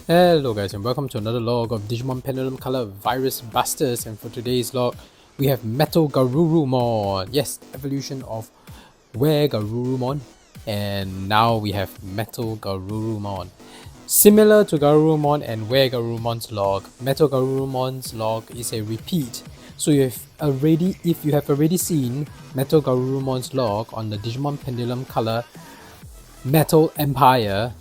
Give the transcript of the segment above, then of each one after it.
Hello guys and welcome to another log of Digimon Pendulum Color Virus Busters, and for today's log we have Metal Garurumon. Yes, evolution of Garurumon, and now we have Metal Garurumon. Similar to Garurumon and Garurumon's log, Metal Garurumon's log is a repeat. So if you have already seen Metal Garurumon's log on the Digimon Pendulum Color Metal Empire,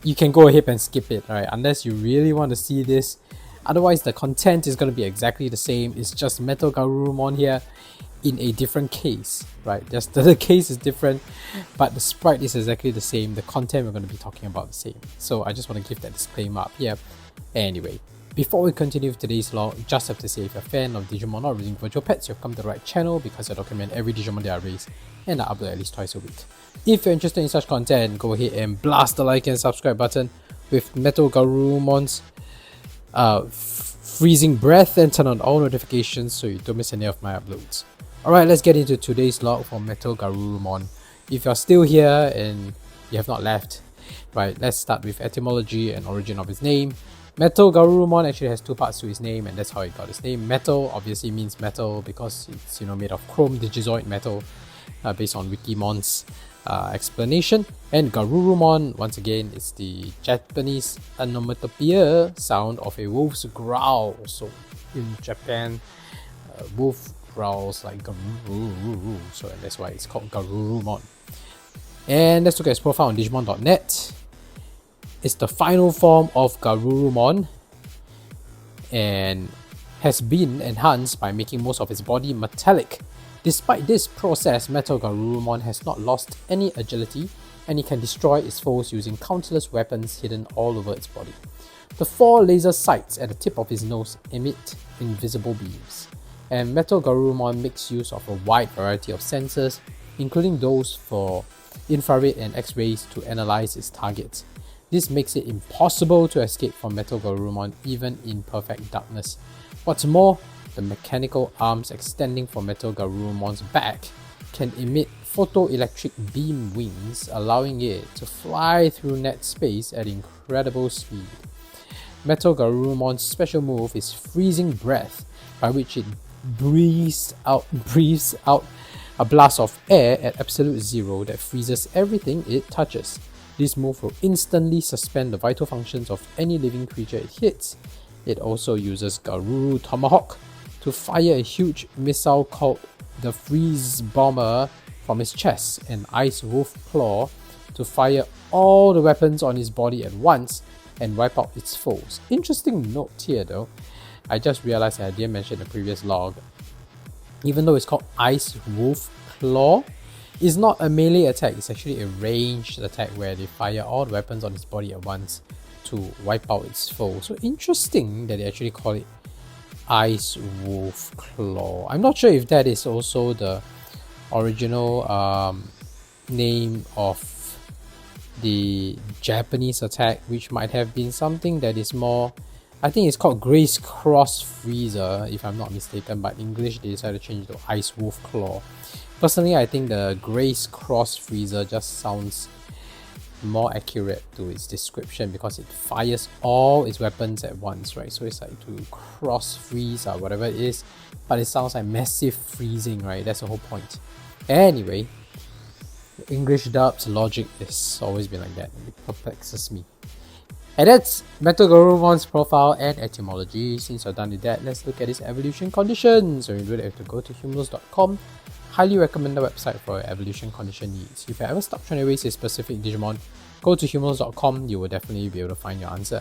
you can go ahead and skip it, right? Unless you really want to see this. Otherwise, the content is going to be exactly the same. It's just Metal Garurumon here in a different case, right? Just the case is different, but the sprite is exactly the same. The content we're going to be talking about the same. So I just want to give that disclaimer up here. Anyway, before we continue with today's log, just have to say, if you're a fan of Digimon or raising virtual pets, you've come to the right channel because I document every Digimon that I raise and I upload at least twice a week. If you're interested in such content, go ahead and blast the like and subscribe button with Metal Garurumon's freezing breath, and turn on all notifications so you don't miss any of my uploads. Alright, let's get into today's log for Metal Garurumon. If you're still here and you have not left, right, let's start with etymology and origin of his name. Metal Garurumon actually has two parts to his name, and that's how he got his name. Metal obviously means metal because it's made of chrome digizoid metal, based on Wikimon's explanation. And Garurumon, once again, is the Japanese onomatopoeia sound of a wolf's growl. So in Japan, wolf growls like Garururu, so that's why it's called Garurumon. And let's look at his profile on Digimon.net. It's the final form of Garurumon and has been enhanced by making most of its body metallic. Despite this process, Metal Garurumon has not lost any agility, and it can destroy its foes using countless weapons hidden all over its body. The 4 laser sights at the tip of his nose emit invisible beams, and Metal Garurumon makes use of a wide variety of sensors, including those for infrared and X-rays, to analyze its targets. This makes it impossible to escape from Metal Garurumon even in perfect darkness. What's more, the mechanical arms extending from Metal Garurumon's back can emit photoelectric beam wings, allowing it to fly through net space at incredible speed. Metal Garurumon's special move is Freezing Breath, by which it breathes out a blast of air at absolute zero that freezes everything it touches. This move will instantly suspend the vital functions of any living creature it hits. It also uses Garuru Tomahawk to fire a huge missile called the Freeze Bomber from his chest, and Ice Wolf Claw to fire all the weapons on his body at once and wipe out its foes. Interesting note here though, I just realized that I didn't mention in the previous log, even though it's called Ice Wolf Claw, it's not a melee attack, it's actually a ranged attack where they fire all the weapons on his body at once to wipe out its foe. So interesting that they actually call it Ice Wolf Claw. I'm not sure if that is also the original name of the Japanese attack, which might have been something that is more, I think it's called Grace Cross Freezer if I'm not mistaken, but in English they decided to change it to Ice Wolf Claw. Personally, I think the Grace Cross Freezer just sounds more accurate to its description because it fires all its weapons at once, right? So it's like to cross freeze or whatever it is, but it sounds like massive freezing, right? That's the whole point. Anyway, English dub's logic has always been like that. It perplexes me. And that's Metal Garurumon's profile and etymology. Since we're done with that, let's look at its evolution conditions. So you really have to go to humulus.com. Highly recommend the website for your evolution condition needs. If you ever stuck trying to raise a specific Digimon, go to humulus.com, you will definitely be able to find your answer.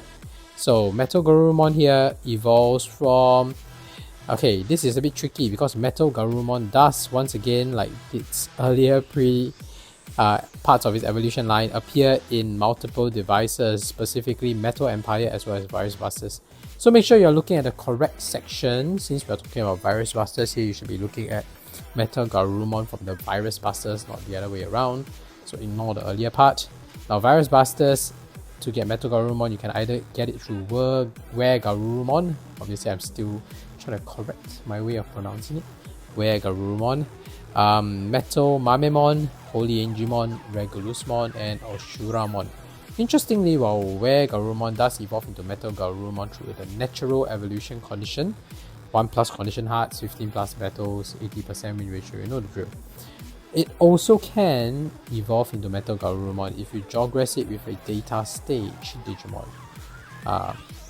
So Metal Garurumon here evolves from... Okay, this is a bit tricky because Metal Garurumon does, once again, like its earlier parts of its evolution line, appear in multiple devices, specifically Metal Empire as well as Virus Busters. So make sure you're looking at the correct section. Since we're talking about Virus Busters here, you should be looking at Metal Garurumon from the Virus Busters, not the other way around. So ignore the earlier part. Now Virus Busters, to get Metal Garurumon, you can either get it through Garurumon. Obviously I'm still trying to correct my way of pronouncing it. Garurumon, Metal Mamemon, Holy Angimon, Regulusmon, and Oshuramon. Interestingly, while where Garurumon does evolve into Metal Garurumon through the natural evolution condition, 1 plus condition hearts, 15 plus battles, 80% win ratio, you know the drill. It also can evolve into Metal Garurumon if you progress it with a data stage Digimon.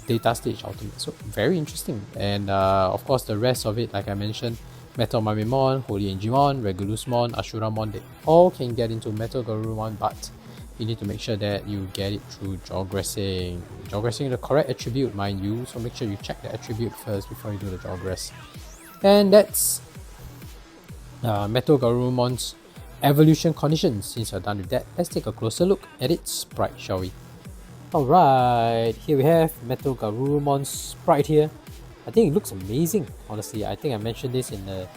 Data stage ultimate. So very interesting. And of course the rest of it, like I mentioned, Metal Mamimon, Holy Angimon, Regulusmon, Ashuramon, they all can get into Metal Garurumon, but you need to make sure that you get it through jogressing. Jogressing the correct attribute, mind you, so make sure you check the attribute first before you do the jogress. And that's Metal Garurumon's evolution conditions. Since you're done with that, let's take a closer look at its sprite, shall we? Alright, here we have Metal Garurumon's sprite here. I think it looks amazing, honestly. I think I mentioned this in the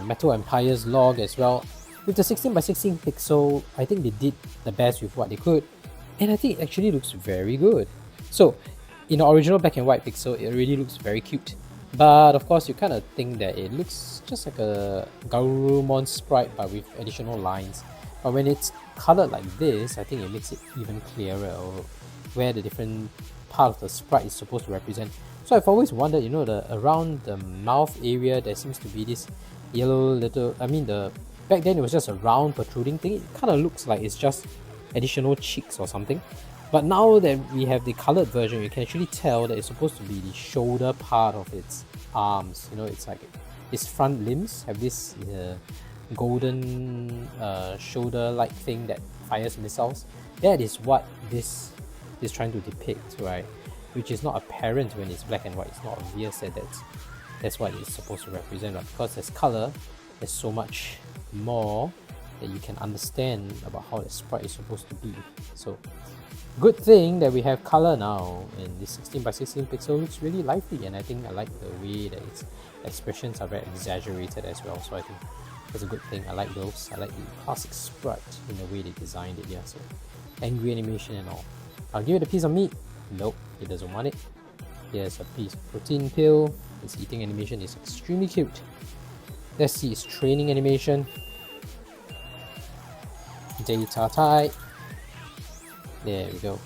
Metal Empire's log as well. With the 16x16 pixel, I think they did the best with what they could, and I think it actually looks very good. So, in the original black and white pixel, it really looks very cute. But of course, you kind of think that it looks just like a Garurumon sprite, but with additional lines. But when it's colored like this, I think it makes it even clearer where the different part of the sprite is supposed to represent. So I've always wondered, you know, around the mouth area, there seems to be this yellow little, back then it was just a round protruding thing. It kind of looks like it's just additional cheeks or something. But now that we have the colored version, you can actually tell that it's supposed to be the shoulder part of its arms. You know, it's like its front limbs have this golden shoulder-like thing that fires missiles. That is what this is trying to depict, right? Which is not apparent when it's black and white. It's not obvious that that's what it's supposed to represent, right? Because there's color, there's so much more that you can understand about how the sprite is supposed to be. So good thing that we have color now, and this 16x16 pixel looks really lively, and I think I like the way that its expressions are very exaggerated as well. So I think that's a good thing. I like those. I like the classic sprite in the way they designed it. Yeah, so angry animation and all. I'll give it a piece of meat. Nope, it doesn't want it. Here's a piece of protein pill. Its eating animation is extremely cute. Let's see its training animation. Data type. There we go.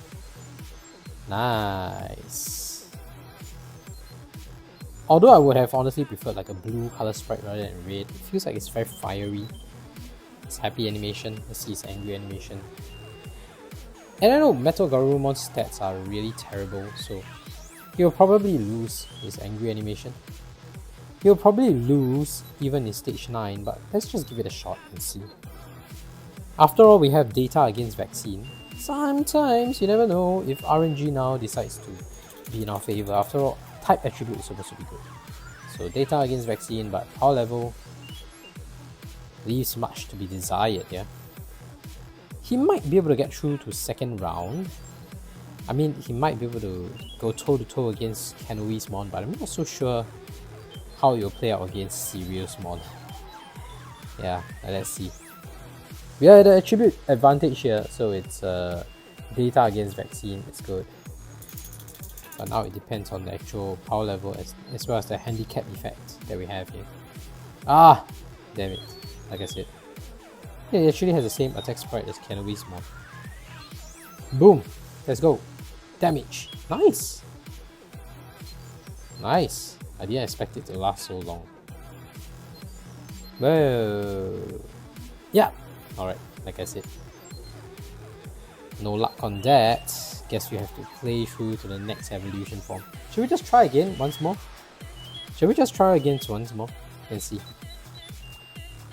Nice. Although I would have honestly preferred like a blue color sprite rather than red. It feels like it's very fiery. It's happy animation. Let's see its angry animation. And I know Metal Garurumon's stats are really terrible, so he'll probably lose his angry animation. He'll probably lose even in stage 9, but let's just give it a shot and see. After all, we have data against vaccine. Sometimes you never know if RNG now decides to be in our favor. After all, type attribute is supposed to be good. So data against vaccine, but power level leaves much to be desired, yeah. He might be able to get through to second round. I mean, he might be able to go toe-to-toe against Kenoismon, but I'm not so sure how it will play out against Siriusmon. Yeah, let's see. We are at the attribute advantage here, so it's data against vaccine, it's good. But now it depends on the actual power level as well as the handicap effect that we have here. Ah! Damn it, like I said. Yeah, it actually has the same attack sprite as Kenoismon. Boom! Let's go! Damage! Nice! Nice! I didn't expect it to last so long. Well... yeah! Alright, like I said. No luck on that. Guess we have to play through to the next evolution form. Should we just try again once more? Should we just try again once more? Let's see.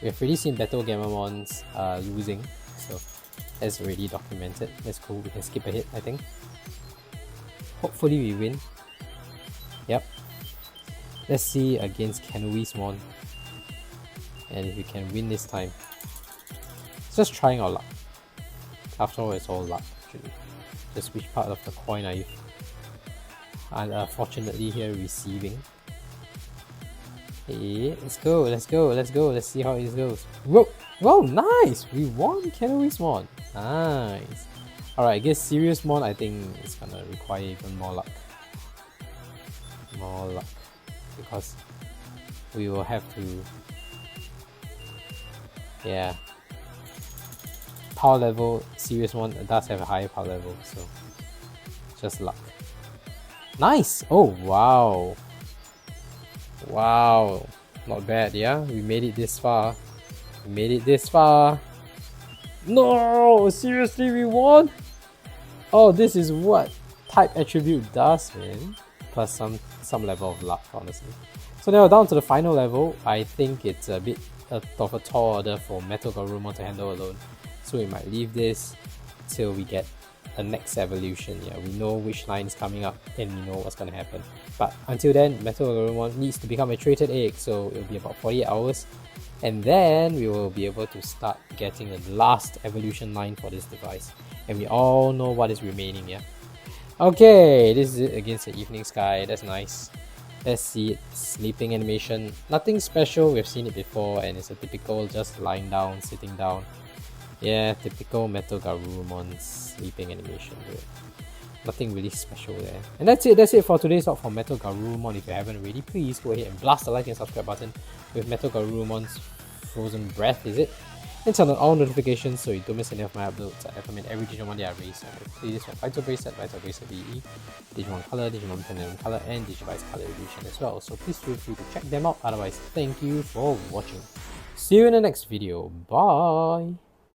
We have already seen Battle Gamamons losing, so that's already documented. That's cool, we can skip ahead, I think. Hopefully we win. Yep. Let's see against Kenoismon. And if we can win this time. It's just trying our luck. After all, it's all luck, actually. Just which part of the coin are you? Unfortunately here, receiving. Hey, let's go, let's go, let's go, let's see how it goes. Whoa! Whoa, nice! We won Kenoismon! Nice! Alright, I guess Siriusmon, I think it's gonna require even more luck. More luck. Because we will have to... yeah. power level, Serious one does have a higher power level, so just luck. Nice! Oh, wow. Wow. Not bad, yeah? We made it this far. We made it this far. No! Seriously, we won? Oh, this is what type attribute does, man. Plus some level of luck, honestly. So now down to the final level. I think it's a bit of a tall order for Metal Garurumon to handle alone. So we might leave this till we get the next evolution. Yeah, we know which line is coming up and we know what's gonna happen. But until then, Metal Garurumon needs to become a traded egg, so it'll be about 48 hours. And then we will be able to start getting the last evolution line for this device. And we all know what is remaining, yeah? Okay, this is it against the evening sky. That's nice. Let's see it. Sleeping animation. Nothing special, we've seen it before, and it's a typical just lying down, sitting down. Yeah, typical Metal Garurumon sleeping animation here. Nothing really special there. And that's it for today's talk for Metal Garurumon. If you haven't already, please go ahead and blast the like and subscribe button with Metal Garurumon's Frozen Breath, is it? And turn on all notifications so you don't miss any of my uploads. I recommend every Digimon that I race. I have playlists for Vital Bracelet, Vital Bracelet VE, Digimon Color, Digimon Pendulum Color, and Digivice Color Evolution as well. So please feel free to check them out. Otherwise, thank you for watching. See you in the next video. Bye!